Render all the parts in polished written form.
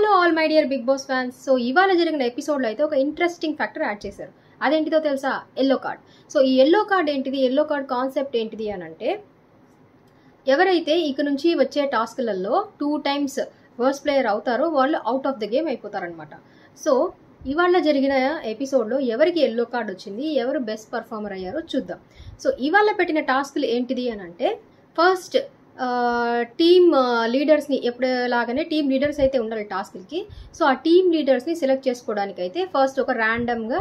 Hello all my dear Bigg Boss fans. So ఇవాళ జరిగిన ఎపిసోడ్లో అయితే ఒక ఇంట్రెస్టింగ్ ఫ్యాక్టర్ యాడ్ చేశారు. అదేంటిదో తెలుసా? Yellow card. సో ఈ ఎల్లో కార్డ్ ఏంటిది, ఎల్లో కార్డ్ కాన్సెప్ట్ ఏంటిది అని అంటే, ఎవరైతే ఇక నుంచి వచ్చే టాస్క్లలో 2 times వర్స్ట్ ప్లేయర్ అవుతారో వాళ్ళు అవుట్ ఆఫ్ ద గేమ్ అయిపోతారనమాట. సో ఇవాళ జరిగిన ఎపిసోడ్లో ఎవరికి ఎల్లో కార్డ్ వచ్చింది, ఎవరు బెస్ట్ పర్ఫార్మర్ అయ్యారో చూద్దాం. సో ఇవాళ పెట్టిన టాస్క్లు ఏంటిది అని అంటే, ఫస్ట్ టీమ్ లీడర్స్ని ఎప్పుడులాగానే టీమ్ లీడర్స్ అయితే ఉండాలి టాస్క్లకి. సో ఆ టీమ్ లీడర్స్ని సెలెక్ట్ చేసుకోవడానికి అయితే ఫస్ట్ ఒక ర్యాండమ్గా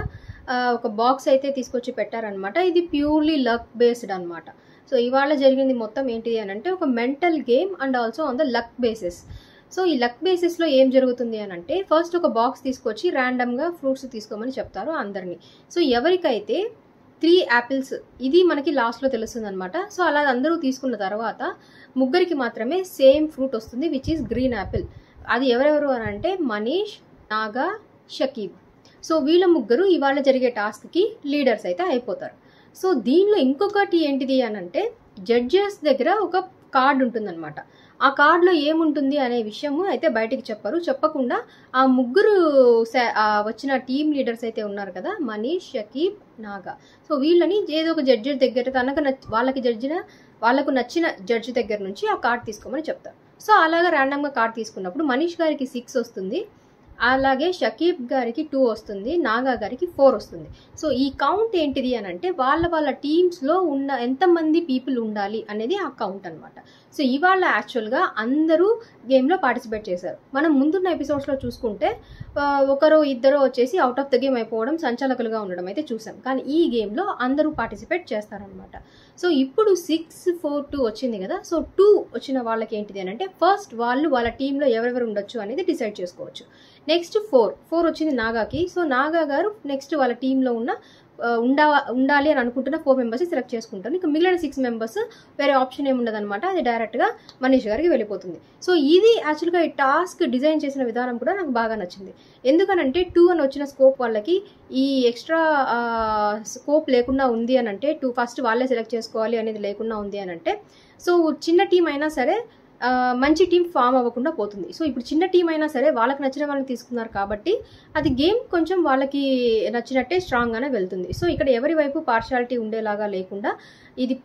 ఒక బాక్స్ అయితే తీసుకొచ్చి పెట్టారనమాట. ఇది ప్యూర్లీ లక్ బేస్డ్ అనమాట. సో ఇవాళ జరిగింది మొత్తం ఏంటి అని అంటే ఒక mental game and also on the luck basis. So ఈ లక్ బేసిస్లో ఏం జరుగుతుంది అని అంటే, ఫస్ట్ ఒక బాక్స్ తీసుకొచ్చి ర్యాండమ్గా ఫ్రూట్స్ తీసుకోమని చెప్తారు అందరినీ. సో ఎవరికైతే 3 apples ఇది మనకి లాస్ట్లో తెలుస్తుంది అనమాట. సో అలా అందరూ తీసుకున్న తర్వాత ముగ్గురికి మాత్రమే సేమ్ ఫ్రూట్ వస్తుంది, విచ్ ఈస్ గ్రీన్ యాపిల్. అది ఎవరెవరు అని అంటే మనీష్, నాగా, షకీబ్. సో వీళ్ళ ముగ్గురు ఇవాళ జరిగే టాస్క్కి లీడర్స్ అయితే అయిపోతారు. సో దీనిలో ఇంకొకటి ఏంటిది అని అంటే, జడ్జెస్ దగ్గర ఒక కార్డ్ ఉంటుందన్నమాట. ఆ కార్డులో ఏముంటుంది అనే విషయము అయితే బయటికి చెప్పకుండా ఆ ముగ్గురు వచ్చిన టీమ్ లీడర్స్ అయితే ఉన్నారు కదా, మనీష్, షకీబ్, నాగా. సో వీళ్ళని ఏదో ఒక జడ్జి దగ్గర వాళ్ళకు నచ్చిన జడ్జి దగ్గర నుంచి ఆ కార్డ్ తీసుకోమని చెప్తారు. సో అలాగా ర్యాండమ్గా కార్డ్ తీసుకున్నప్పుడు మనీష్ గారికి 6 వస్తుంది, అలాగే షకీబ్ గారికి 2 వస్తుంది, నాగా గారికి 4 వస్తుంది. సో ఈ కౌంట్ ఏంటిది అని అంటే, వాళ్ళ టీమ్స్లో ఉన్న ఎంతమంది పీపుల్ ఉండాలి అనేది ఆ కౌంట్ అనమాట. సో ఇవాళ యాక్చువల్గా అందరూ గేమ్లో పార్టిసిపేట్ చేశారు. మనం ముందున్న ఎపిసోడ్స్లో చూసుకుంటే ఒకరో ఇద్దరో వచ్చేసి అవుట్ ఆఫ్ ద గేమ్ అయిపోవడం, సంచాలకులుగా ఉండడం అయితే చూసాం. కానీ ఈ గేమ్లో అందరూ పార్టిసిపేట్ చేస్తారనమాట. సో ఇప్పుడు 6, 4, 2 వచ్చింది కదా. సో 2 వచ్చిన వాళ్ళకి ఏంటిది అని అంటే, ఫస్ట్ వాళ్ళ టీంలో ఎవరెవరు ఉండొచ్చు అనేది డిసైడ్ చేసుకోవచ్చు. నెక్స్ట్ 4 వచ్చింది నాగాకి. సో నాగా గారు నెక్స్ట్ వాళ్ళ టీంలో ఉన్న ఉండాలి అని అనుకుంటున్న 4 members సెలెక్ట్ చేసుకుంటారు. ఇంకా మిగిలిన 6 members వేరే ఆప్షన్ ఏమి ఉండదు అనమాట. అది డైరెక్ట్గా మనీష్ గారికి వెళ్ళిపోతుంది. సో ఇది యాక్చువల్గా ఈ టాస్క్ డిజైన్ చేసిన విధానం కూడా నాకు బాగా నచ్చింది. ఎందుకనంటే 2 అని వచ్చిన స్కోప్ వాళ్ళకి ఈ ఎక్స్ట్రా స్కోప్ లేకుండా ఉంది అని అంటే, 2 ఫస్ట్ వాళ్ళే సెలెక్ట్ చేసుకోవాలి అనేది లేకుండా ఉంది అని అంటే, సో చిన్న టీం అయినా సరే మంచి టీం ఫామ్ అవ్వకుండా పోతుంది. సో ఇప్పుడు చిన్న టీం అయినా సరే వాళ్ళకి నచ్చిన వాళ్ళని తీసుకున్నారు కాబట్టి అది గేమ్ కొంచెం వాళ్ళకి నచ్చినట్టే స్ట్రాంగ్గానే వెళ్తుంది. సో ఇక్కడ ఎవరి వైపు పార్షాలిటీ ఉండేలాగా లేకుండా ఇది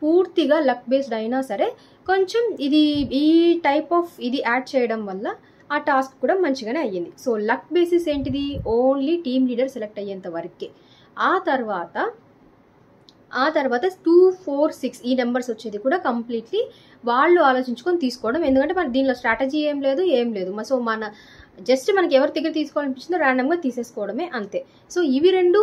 పూర్తిగా లక్ బేస్డ్ అయినా సరే కొంచెం ఇది ఈ టైప్ ఆఫ్ ఇది యాడ్ చేయడం వల్ల ఆ టాస్క్ కూడా మంచిగానే అయ్యింది. సో లక్ బేసిస్ ఏంటిది, ఓన్లీ టీమ్ లీడర్ సెలెక్ట్ అయ్యేంత వరకే. ఆ తర్వాత 2, 4, 6 ఈ నెంబర్స్ వచ్చేది కూడా కంప్లీట్లీ వాళ్ళు ఆలోచించుకొని తీసుకోవడం. ఎందుకంటే మన దీనిలో స్ట్రాటజీ ఏం లేదు. సో జస్ట్ మనకి ఎవరి దగ్గర తీసుకోవాలనిపించిందో ర్యాండమ్గా తీసేసుకోవడమే అంతే. సో ఇవి 2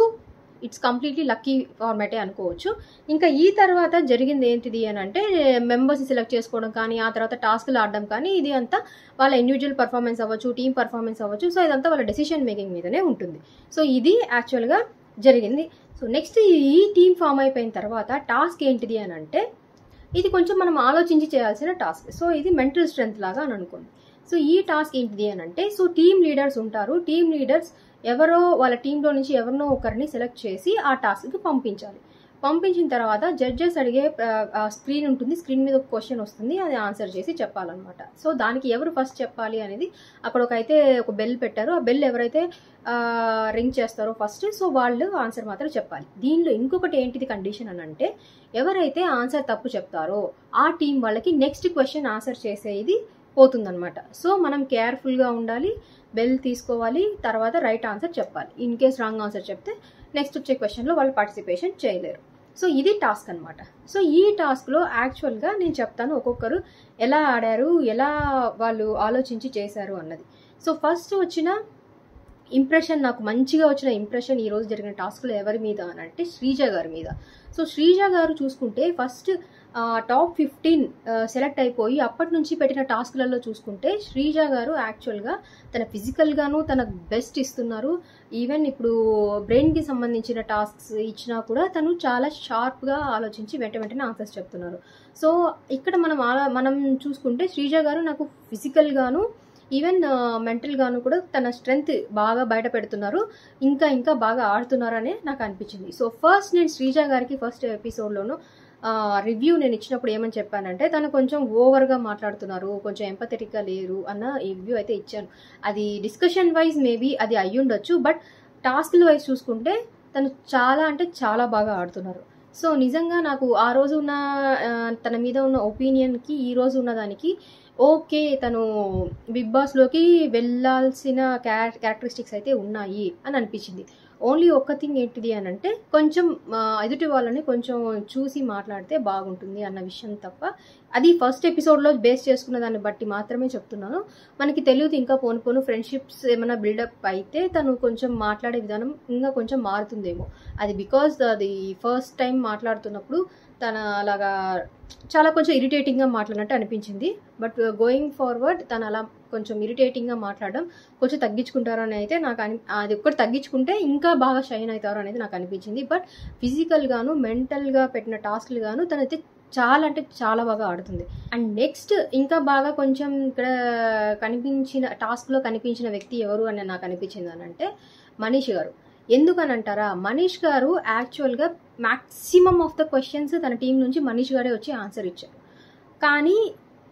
ఇట్స్ కంప్లీట్లీ లక్కీ ఫార్మాటే అనుకోవచ్చు. ఇంకా ఈ తర్వాత జరిగింది ఏంటిది అని అంటే, మెంబర్స్ సెలెక్ట్ చేసుకోవడం కానీ, ఆ తర్వాత టాస్క్లు ఆడడం కానీ, ఇది అంతా వాళ్ళ ఇండివిజువల్ పర్ఫార్మెన్స్ అవ్వచ్చు, టీమ్ పర్ఫార్మెన్స్ అవ్వచ్చు. సో ఇదంతా వాళ్ళ డెసిషన్ మేకింగ్ మీదనే ఉంటుంది. సో ఇది యాక్చువల్గా జరిగింది. సో నెక్స్ట్ ఈ టీమ్ ఫామ్ అయిపోయిన తర్వాత టాస్క్ ఏంటిది అని అంటే, ఇది కొంచెం మనం ఆలోచించి చేయాల్సిన టాస్క్. సో ఇది మెంటల్ స్ట్రెంత్ లాగా అని అనుకోండి. సో ఈ టాస్క్ ఏంటిది అని అంటే, సో టీమ్ లీడర్స్ ఉంటారు. టీమ్ లీడర్స్ ఎవరో వాళ్ళ టీంలో నుంచి ఎవరినో ఒకరిని సెలెక్ట్ చేసి ఆ టాస్క్కి పంపించాలి. పంపించిన తర్వాత జడ్జెస్ అడిగే స్క్రీన్ ఉంటుంది, స్క్రీన్ మీద ఒక క్వశ్చన్ వస్తుంది, అది ఆన్సర్ చేసి చెప్పాలన్నమాట. సో దానికి ఎవరు ఫస్ట్ చెప్పాలి అనేది అక్కడ ఒక బెల్ పెట్టారు. ఆ బెల్ ఎవరైతే రింగ్ చేస్తారో ఫస్ట్, సో వాళ్ళు ఆన్సర్ మాత్రం చెప్పాలి. దీనిలో ఇంకొకటి ఏంటిది కండిషన్ అని అంటే, ఎవరైతే ఆన్సర్ తప్పు చెప్తారో ఆ టీం వాళ్ళకి నెక్స్ట్ క్వశ్చన్ ఆన్సర్ చేసేది పోతుందన్నమాట. సో మనం కేర్ఫుల్గా ఉండాలి, బెల్ తీసుకోవాలి, తర్వాత రైట్ ఆన్సర్ చెప్పాలి. ఇన్ కేస్ రాంగ్ ఆన్సర్ చెప్తే నెక్స్ట్ వచ్చే క్వశ్చన్లో వాళ్ళు పార్టిసిపేషన్ చేయలేరు. సో ఇది టాస్క్ అనమాట. సో ఈ టాస్క్లో యాక్చువల్గా నేను చెప్తాను ఒక్కొక్కరు ఎలా ఆడారు, ఎలా వాళ్ళు ఆలోచించి చేశారు అన్నది. సో ఫస్ట్ వచ్చిన ఇంప్రెషన్, నాకు మంచిగా వచ్చిన ఇంప్రెషన్ ఈరోజు జరిగిన టాస్క్లో ఎవరి మీద అని అంటే, శ్రీజ గారి మీద. సో శ్రీజ గారు చూసుకుంటే ఫస్ట్ టాప్ 15 సెలెక్ట్ అయిపోయి అప్పటి నుంచి పెట్టిన టాస్క్లలో చూసుకుంటే శ్రీజ గారు యాక్చువల్గా తన ఫిజికల్గాను తన బెస్ట్ ఇస్తున్నారు. ఈవెన్ ఇప్పుడు బ్రెయిన్కి సంబంధించిన టాస్క్స్ ఇచ్చినా కూడా తను చాలా షార్ప్గా ఆలోచించి వెంటనే ఆన్సర్స్ చెప్తున్నారు. సో ఇక్కడ మనం చూసుకుంటే శ్రీజ గారు నాకు ఫిజికల్గాను ఈవెన్ మెంటల్గాను కూడా తన స్ట్రెంగ్త్ బాగా బయట పెడుతున్నారు, ఇంకా బాగా ఆడుతున్నారనే నాకు అనిపించింది. సో ఫస్ట్ నేను శ్రీజ గారికి ఫస్ట్ ఎపిసోడ్లోనూ రివ్యూ నేను ఇచ్చినప్పుడు ఏమని చెప్పానంటే తను కొంచెం ఓవర్గా మాట్లాడుతున్నారు, కొంచెం ఎంపథెటిక్గా లేరు అన్న రివ్యూ అయితే ఇచ్చాను. అది డిస్కషన్ వైజ్ మేబీ అది అయ్యుండొచ్చు, బట్ టాస్క్ల వైజ్ చూసుకుంటే తను చాలా అంటే చాలా బాగా ఆడుతున్నారు. సో నిజంగా నాకు ఆ రోజు ఉన్న తన మీద ఉన్న ఒపీనియన్కి ఈ రోజు ఉన్నదానికి ఓకే, తను బిగ్ బాస్లోకి వెళ్ళాల్సిన క్యారెక్టరిస్టిక్స్ అయితే ఉన్నాయి అని అనిపించింది. ఓన్లీ ఒక్క థింగ్ ఏంటిది అని అంటే కొంచెం ఎదుటి వాళ్ళని కొంచెం చూసి మాట్లాడితే బాగుంటుంది అన్న విషయం తప్ప, అది ఫస్ట్ ఎపిసోడ్లో బేస్ చేసుకున్న దాన్ని బట్టి మాత్రమే చెప్తున్నాను. మనకి తెలియదు ఇంకా పోను పోను ఫ్రెండ్షిప్స్ ఏమైనా బిల్డప్ అయితే తను కొంచెం మాట్లాడే విధానం ఇంకా కొంచెం మారుతుందేమో. అది బికాజ్ అది ఫస్ట్ టైం మాట్లాడుతున్నప్పుడు తన అలాగా చాలా కొంచెం ఇరిటేటింగ్గా మాట్లాడినట్టు అనిపించింది. బట్ గోయింగ్ ఫార్వర్డ్ తను అలా కొంచెం ఇరిటేటింగ్గా మాట్లాడడం కొంచెం తగ్గించుకుంటారని అయితే నాకు అది ఒక్కటి తగ్గించుకుంటే ఇంకా బాగా షైన్ అవుతారు అనేది నాకు అనిపించింది. బట్ ఫిజికల్గాను మెంటల్గా పెట్టిన టాస్క్లు గాను తనైతే చాలా అంటే చాలా బాగా ఆడుతుంది. అండ్ నెక్స్ట్ ఇంకా బాగా కొంచెం ఇక్కడ కనిపించిన టాస్క్లో కనిపించిన వ్యక్తి ఎవరు అని నాకు అనిపించింది అని అంటే మనీష్ గారు. ఎందుకనంటారా, మనీష్ గారు యాక్చువల్గా మ్యాక్సిమమ్ ఆఫ్ ద క్వశ్చన్స్ తన టీం నుంచి మనీష్ గారే వచ్చి ఆన్సర్ ఇచ్చారు. కానీ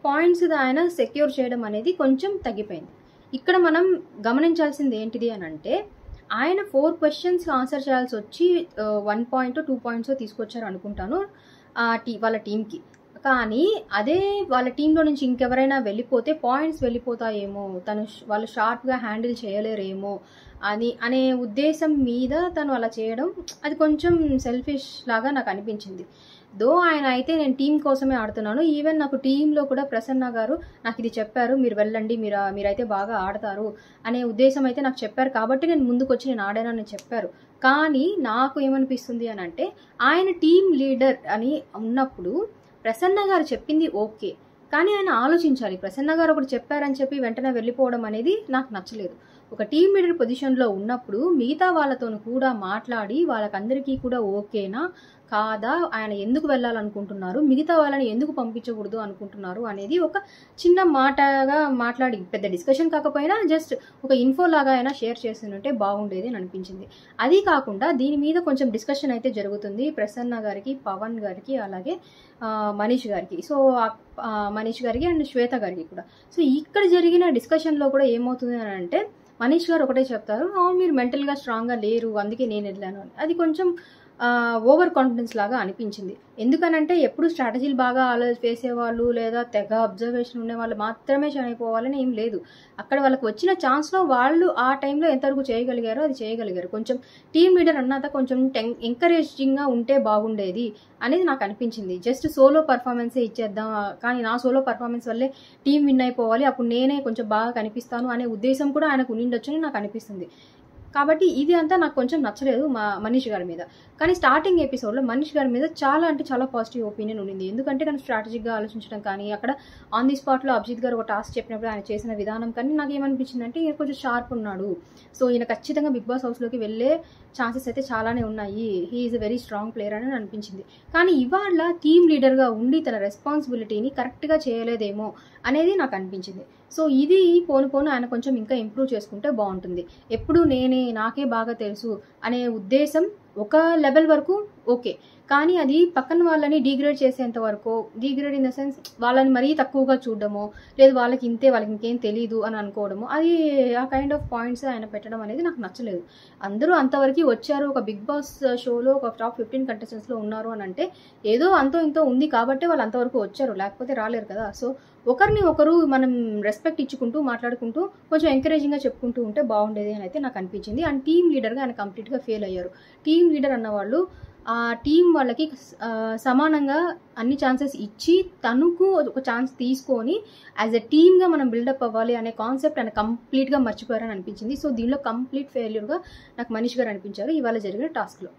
పాయింట్స్ ఆయన సెక్యూర్ చేయడం అనేది కొంచెం తగ్గిపోయింది. ఇక్కడ మనం గమనించాల్సింది ఏంటిది అని అంటే ఆయన 4 క్వశ్చన్స్ ఆన్సర్ చేయాల్సి వచ్చి 1 పాయింట్ 2 పాయింట్స్ తీసుకొచ్చారు అనుకుంటాను వాళ్ళ టీంకి. కానీ అదే వాళ్ళ టీంలో నుంచి ఇంకెవరైనా వెళ్ళిపోతే పాయింట్స్ వెళ్ళిపోతాయేమో, వాళ్ళు షార్ప్గా హ్యాండిల్ చేయలేరేమో అనే ఉద్దేశం మీద తను అలా చేయడం అది కొంచెం సెల్ఫిష్ లాగా నాకు అనిపించింది. దో ఆయన అయితే నేను టీం కోసమే ఆడుతున్నాను, ఈవెన్ నాకు టీంలో కూడా ప్రసన్న గారు నాకు ఇది చెప్పారు, మీరు వెళ్ళండి, మీరైతే బాగా ఆడతారు అనే ఉద్దేశం అయితే నాకు చెప్పారు కాబట్టి నేను ముందుకు వచ్చి నేను ఆడానని చెప్పారు. కానీ నాకు ఏమనిపిస్తుంది అని అంటే ఆయన టీం లీడర్ అని ఉన్నప్పుడు ప్రసన్న గారు చెప్పింది ఓకే, కానీ ఆయన ఆలోచించాలి. ప్రసన్న గారు ఒకటి చెప్పారని చెప్పి వెంటనే వెళ్ళిపోవడం అనేది నాకు నచ్చలేదు. ఒక టీం లీడర్ పొజిషన్లో ఉన్నప్పుడు మిగతా వాళ్ళతో కూడా మాట్లాడి వాళ్ళకందరికీ కూడా ఓకేనా కాదా, ఆయన ఎందుకు వెళ్ళాలనుకుంటున్నారు, మిగతా వాళ్ళని ఎందుకు పంపించకూడదు అనుకుంటున్నారు అనేది ఒక చిన్న మాటగా మాట్లాడి, పెద్ద డిస్కషన్ కాకపోయినా జస్ట్ ఒక ఇన్ఫో లాగా అయినా షేర్ చేస్తుంటే బాగుండేది అని అనిపించింది. అది కాకుండా దీని మీద కొంచెం డిస్కషన్ అయితే జరుగుతుంది ప్రసన్న గారికి, పవన్ గారికి, అలాగే మనీష్ గారికి. సో మనీష్ గారికి అండ్ శ్వేత గారికి కూడా. సో ఇక్కడ జరిగిన డిస్కషన్లో కూడా ఏమవుతుంది అని అంటే మనీష్ గారు ఒకటే చెప్తారు, మీరు మెంటల్గా స్ట్రాంగ్గా లేరు అందుకే నేను వెళ్ళాను అని. అది కొంచెం ఓవర్ కాన్ఫిడెన్స్ లాగా అనిపించింది. ఎందుకనంటే ఎప్పుడు స్ట్రాటజీలు బాగా వేసేవాళ్ళు లేదా తెగ అబ్జర్వేషన్ ఉండే వాళ్ళు మాత్రమే చనిపోవాలని ఏం లేదు. అక్కడ వాళ్ళకి వచ్చిన ఛాన్స్లో వాళ్ళు ఆ టైంలో ఎంతవరకు చేయగలిగారో అది చేయగలిగారు. కొంచెం టీం లీడర్ అన్నాక కొంచెం ఎంకరేజింగ్గా ఉంటే బాగుండేది అనేది నాకు అనిపించింది. జస్ట్ సోలో పర్ఫార్మెన్సే ఇచ్చేద్దాం, కానీ నా సోలో పర్ఫార్మెన్స్ వల్లే టీం విన్ అయిపోవాలి, అప్పుడు నేనే కొంచెం బాగా కనిపిస్తాను అనే ఉద్దేశం కూడా ఆయనకు ఉండిండొచ్చని నాకు అనిపిస్తుంది. కాబట్టి ఇది అంతా నాకు కొంచెం నచ్చలేదు మనీష్ గారి మీద. కానీ స్టార్టింగ్ ఎపిసోడ్లో మనీష్ గారి మీద చాలా అంటే చాలా పాజిటివ్ ఒపీనియన్ ఉండింది. ఎందుకంటే తను స్ట్రాటజిక్గా ఆలోచించడం కానీ, అక్కడ ఆన్ ది స్పాట్లో అభిజిత్ గారు ఒక టాస్క్ చెప్పినప్పుడు ఆయన చేసిన విధానం కానీ నాకు ఏమనిపించింది అంటే ఈయన కొంచెం షార్ప్ ఉన్నాడు, సో ఈయన ఖచ్చితంగా బిగ్ బాస్ హౌస్లోకి వెళ్ళే ఛాన్సెస్ అయితే చాలానే ఉన్నాయి, he is a very strong player అని అనిపించింది. కానీ ఇవాళ టీమ్ లీడర్గా ఉండి తన రెస్పాన్సిబిలిటీని కరెక్ట్గా చేయలేదేమో అనేది నాకు అనిపించింది. సో ఇది పోను పోను ఆయన కొంచెం ఇంకా ఇంప్రూవ్ చేసుకుంటే బాగుంటుంది. ఎప్పుడు నాకే బాగా తెలుసు అనే ఉద్దేశం ఒక లెవెల్ వరకు ఓకే, కానీ అది పక్కన వాళ్ళని డీగ్రేడ్ చేసేంత వరకు, డీగ్రేడ్ ఇన్ ద సెన్స్ వాళ్ళని మరీ తక్కువగా చూడడమో, లేదు వాళ్ళకి ఇంకేం తెలియదు అని అనుకోవడము, అది ఆ కైండ్ ఆఫ్ పాయింట్స్ ఆయన పెట్టడం అనేది నాకు నచ్చలేదు. అందరూ అంతవరకు వచ్చారు, ఒక బిగ్ బాస్ షోలో ఒక టాప్ 15 కంటెస్టెంట్స్లో ఉన్నారు అని అంటే ఏదో అంతో ఇంతో ఉంది కాబట్టి వాళ్ళు అంతవరకు వచ్చారు, లేకపోతే రాలేరు కదా. సో ఒకరిని ఒకరు మనం రెస్పెక్ట్ ఇచ్చుకుంటూ మాట్లాడుకుంటూ కొంచెం ఎంకరేజింగ్గా చెప్పుకుంటూ ఉంటే బాగుండేది అని అయితే నాకు అనిపించింది. అండ్ టీమ్ లీడర్గా ఆయన కంప్లీట్గా ఫెయిల్ అయ్యారు. టీమ్ లీడర్ అన్నవాళ్ళు ఆ టీం వాళ్ళకి సమానంగా అన్ని ఛాన్సెస్ ఇచ్చి తనకు ఒక ఛాన్స్ తీసుకొని యాజ్ ఎ టీమ్గా మనం బిల్డప్ అవ్వాలి అనే కాన్సెప్ట్ ఆయన కంప్లీట్గా మర్చిపోయారని అనిపించింది. సో దీనిలో కంప్లీట్ ఫెయిల్యూర్గా నాకు మనీష్ గారు అనిపించారు ఇవాళ జరిగిన టాస్క్లో.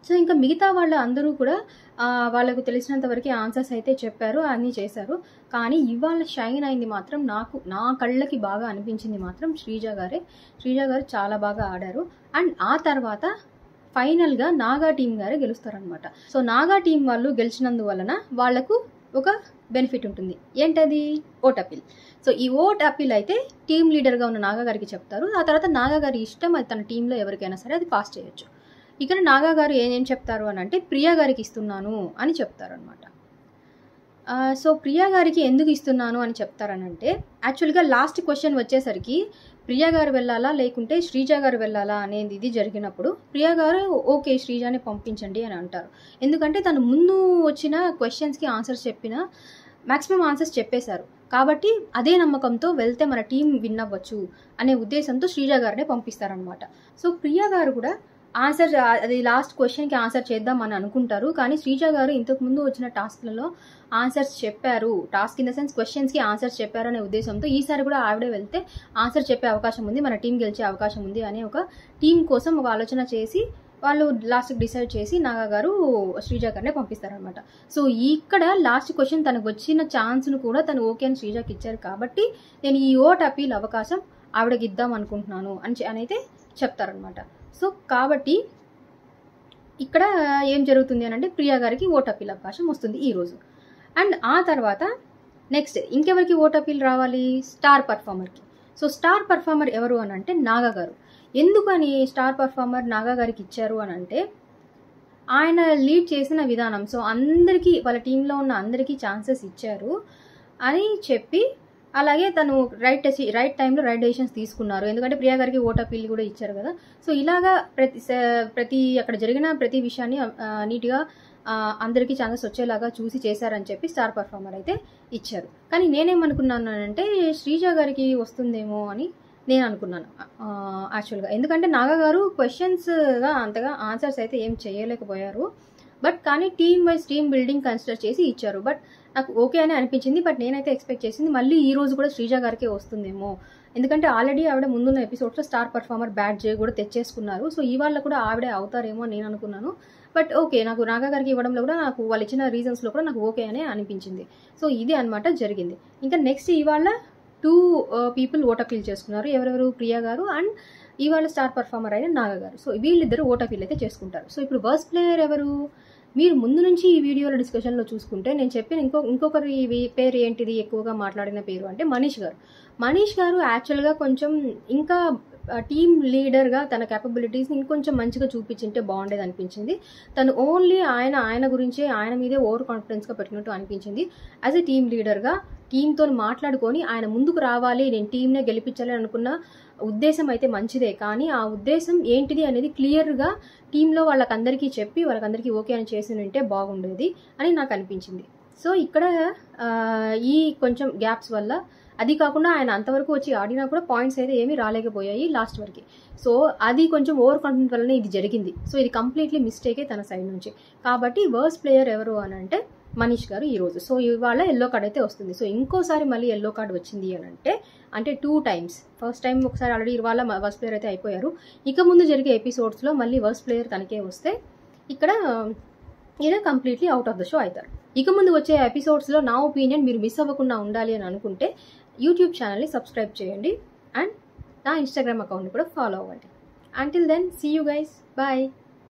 సో ఇంకా మిగతా వాళ్ళ అందరూ కూడా వాళ్ళకు తెలిసినంత వరకు ఆన్సర్స్ అయితే చెప్పారు, అన్నీ చేశారు. కానీ ఇవాళ షైన్ అయింది మాత్రం నా కళ్ళకి బాగా అనిపించింది మాత్రం శ్రీజ గారే. శ్రీజ గారు చాలా బాగా ఆడారు. అండ్ ఆ తర్వాత ఫైనల్గా నాగా టీం గారే గెలుస్తారనమాట. సో నాగా టీం వాళ్ళు గెలిచినందువలన వాళ్లకు ఒక బెనిఫిట్ ఉంటుంది. ఏంటది? Vote appeal. సో ఈ ఓట్ అప్పీల్ అయితే టీం లీడర్గా ఉన్న నాగా గారికి చెప్తారు. ఆ తర్వాత నాగా గారి ఇష్టం, అది తన టీంలో ఎవరికైనా సరే అది పాస్ చేయొచ్చు. ఇక్కడ నాగా గారు ఏం చెప్తారు అని అంటే ప్రియా గారికి ఇస్తున్నాను అని చెప్తారు అనమాట. సో ప్రియా గారికి ఎందుకు ఇస్తున్నాను అని చెప్తారనంటే యాక్చువల్గా లాస్ట్ క్వశ్చన్ వచ్చేసరికి ప్రియా గారు వెళ్ళాలా లేకుంటే శ్రీజ గారు వెళ్ళాలా అనేది ఇది జరిగినప్పుడు ప్రియా గారు ఓకే శ్రీజాని పంపించండి అని అంటారు. ఎందుకంటే తను ముందు వచ్చిన క్వశ్చన్స్కి ఆన్సర్స్ చెప్పిన మ్యాక్సిమం ఆన్సర్స్ చెప్పేశారు కాబట్టి అదే నమ్మకంతో వెళ్తే మన టీం విన్ అవ్వచ్చు అనే ఉద్దేశంతో శ్రీజ గారినే పంపిస్తారనమాట. సో ప్రియా గారు కూడా ఆన్సర్ అది లాస్ట్ క్వశ్చన్కి ఆన్సర్ చేద్దామని అనుకుంటారు కానీ శ్రీజ గారు ఇంతకుముందు వచ్చిన టాస్క్లలో ఆన్సర్స్ చెప్పారు, టాస్క్ ఇన్ ద సెన్స్ క్వశ్చన్స్కి ఆన్సర్స్ చెప్పారు అనే ఉద్దేశంతో ఈసారి కూడా ఆవిడే వెళ్తే ఆన్సర్ చెప్పే అవకాశం ఉంది, మన టీం గెలిచే అవకాశం ఉంది అనే ఒక టీం కోసం ఒక ఆలోచన చేసి వాళ్ళు లాస్ట్కి డిసైడ్ చేసి నాగా గారు శ్రీజ గారినే పంపిస్తారనమాట. సో ఇక్కడ లాస్ట్ క్వశ్చన్ తనకు వచ్చిన ఛాన్స్ను కూడా తను ఓకే అని శ్రీజకి ఇచ్చారు కాబట్టి నేను ఈ ఓట్ అపీల్ అవకాశం ఆవిడకి ఇద్దాం అనుకుంటున్నాను అని అయితే చెప్తారనమాట. సో కాబట్టి ఇక్కడ ఏం జరుగుతుంది అని అంటే ప్రియా గారికి ఓట్ అపీల్ అవకాశం వస్తుంది ఈరోజు. అండ్ ఆ తర్వాత నెక్స్ట్ ఇంకెవరికి ఓట్ అపీల్ రావాలి? స్టార్ పర్ఫార్మర్కి. సో స్టార్ పర్ఫార్మర్ ఎవరు అని అంటే నాగా గారు. ఎందుకని స్టార్ పర్ఫార్మర్ నాగా గారికి ఇచ్చారు అని అంటే ఆయన లీడ్ చేసిన విధానం, సో అందరికీ వాళ్ళ టీంలో ఉన్న అందరికీ ఛాన్సెస్ ఇచ్చారు అని చెప్పి అలాగే తను రైట్ టైంలో రైట్ డెసిషన్స్ తీసుకున్నారు. ఎందుకంటే ప్రియా గారికి ఓట్ అపీల్ కూడా ఇచ్చారు కదా. సో ఇలాగా ప్రతి అక్కడ జరిగిన ప్రతి విషయాన్ని నీట్గా అందరికీ ఛాన్సెస్ వచ్చేలాగా చూసి చేశారని చెప్పి స్టార్ పర్ఫార్మర్ అయితే ఇచ్చారు. కానీ నేనేమనుకున్నాను అంటే శ్రీజ గారికి వస్తుందేమో అని నేను అనుకున్నాను యాక్చువల్గా. ఎందుకంటే నాగా గారు క్వశ్చన్స్గా అంతగా ఆన్సర్స్ అయితే ఏం చేయలేకపోయారు బట్ కానీ team wise team building consider చేసి ఇచ్చారు. బట్ నాకు ఓకే అని అనిపించింది. బట్ నేనైతే ఎక్స్పెక్ట్ చేసింది మళ్ళీ ఈ రోజు కూడా శ్రీజ గారికే వస్తుందేమో, ఎందుకంటే ఆల్రెడీ ఆవిడ ముందున్న ఎపిసోడ్స్లో స్టార్ పర్ఫార్మర్ బ్యాడ్జ్ కూడా తెచ్చేసుకున్నారు. సో ఇవాళ కూడా ఆవిడే అవుతారేమో అని నేను అనుకున్నాను. బట్ ఓకే నాకు నాగా గారికి ఇవ్వడంలో కూడా నాకు వాళ్ళు ఇచ్చిన రీజన్స్లో కూడా నాకు ఓకే అనే అనిపించింది. సో ఇది అనమాట జరిగింది. ఇంకా నెక్స్ట్ ఇవాళ 2 పీపుల్ ఓట్ అపీల్ చేసుకున్నారు. ఎవరెవరు? ప్రియా గారు అండ్ ఇవాళ స్టార్ పర్ఫార్మర్ అయిన నాగా గారు. సో వీళ్ళిద్దరు ఓట్ అపీల్ అయితే చేసుకుంటారు. సో ఇప్పుడు వర్స్ట్ ప్లేయర్ ఎవరు? మీరు ముందు నుంచి ఈ వీడియోలో డిస్కషన్లో చూసుకుంటే నేను చెప్పిన ఇంకొకరి పేరు ఏంటిది ఎక్కువగా మాట్లాడిన పేరు అంటే మనీష్ గారు. మనీష్ గారు యాక్చువల్గా కొంచెం ఇంకా టీమ్ లీడర్గా తన క్యాపబిలిటీస్ని ఇంకొంచెం మంచిగా చూపించింటే బాగుండేది అనిపించింది. తను ఓన్లీ ఆయన గురించే ఆయన మీదే ఓవర్ కాన్ఫిడెన్స్గా పెట్టినట్టు అనిపించింది. యాజ్ ఎ టీమ్ లీడర్గా టీంతో మాట్లాడుకొని ఆయన ముందుకు రావాలి, నేను టీంనే గెలిపించాలి అనుకున్న ఉద్దేశం అయితే మంచిదే. కానీ ఆ ఉద్దేశం ఏంటిది అనేది క్లియర్గా టీంలో వాళ్ళకందరికీ చెప్పి వాళ్ళకందరికీ ఓకే అని చేసి ఉంటే బాగుండేది అని నాకు అనిపించింది. సో ఇక్కడ ఈ కొంచెం గ్యాప్స్ వల్ల, అది కాకుండా ఆయన అంతవరకు వచ్చి ఆడినా కూడా పాయింట్స్ అయితే ఏమీ రాలేకపోయాయి లాస్ట్ వరకు. సో అది కొంచెం ఓవర్ కాన్ఫిడెన్స్ వల్లనే ఇది జరిగింది. సో ఇది కంప్లీట్లీ మిస్టేకే తన సైడ్ నుంచి. కాబట్టి వర్స్ట్ ప్లేయర్ ఎవరు అని అంటే మనీష్ గారు ఈరోజు. సో ఇవాళ ఎల్లో కార్డ్ అయితే వస్తుంది. సో ఇంకోసారి మళ్ళీ ఎల్లో కార్డ్ వచ్చింది అని అంటే 2 times. ఫస్ట్ టైం ఒకసారి ఆల్రెడీ ఇవాళ వర్స్ట్ ప్లేయర్ అయితే అయిపోయారు. ఇక ముందు జరిగే ఎపిసోడ్స్లో మళ్ళీ వర్స్ట్ ప్లేయర్ తనకే వస్తే ఇక్కడ ఈయన completely out of the show అవుతారు. ఇక ముందు వచ్చే ఎపిసోడ్స్లో నా ఒపీనియన్ మీరు మిస్ అవ్వకుండా ఉండాలి అని అనుకుంటే యూట్యూబ్ ఛానల్ని సబ్స్క్రైబ్ చేయండి అండ్ నా ఇన్స్టాగ్రామ్ అకౌంట్ని కూడా ఫాలో అవ్వండి. Until then see you guys, bye.